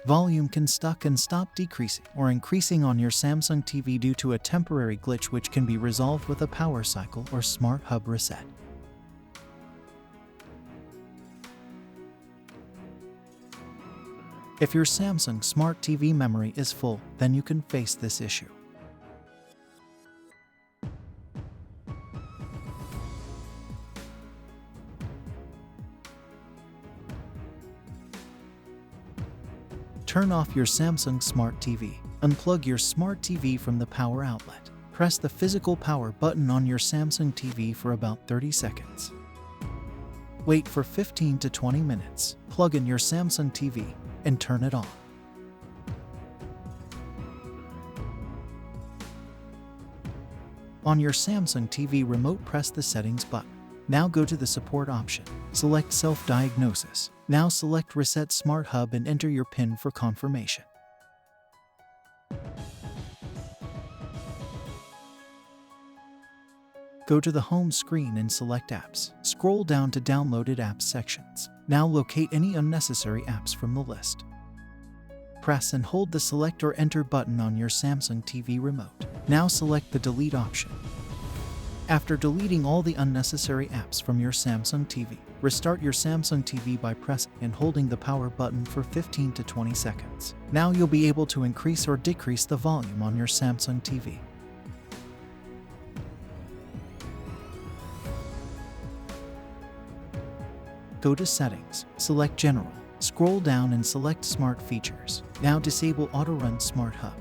Volume can stuck and stop decreasing or increasing on your Samsung TV due to a temporary glitch which can be resolved with a power cycle or smart hub reset. If your Samsung Smart TV memory is full, then you can face this issue. Turn off your Samsung Smart TV. Unplug your Smart TV from the power outlet. Press the physical power button on your Samsung TV for about 30 seconds. Wait for 15 to 20 minutes. Plug in your Samsung TV and turn it on. On your Samsung TV remote, press the settings button. Now go to the support option. Select self-diagnosis. Now select Reset Smart Hub and enter your PIN for confirmation. Go to the home screen and select Apps. Scroll down to Downloaded Apps sections. Now locate any unnecessary apps from the list. Press and hold the Select or Enter button on your Samsung TV remote. Now select the Delete option. After deleting all the unnecessary apps from your Samsung TV, restart your Samsung TV by pressing and holding the power button for 15 to 20 seconds. Now you'll be able to increase or decrease the volume on your Samsung TV. Go to Settings, select General, scroll down and select Smart Features. Now disable Auto Run Smart Hub.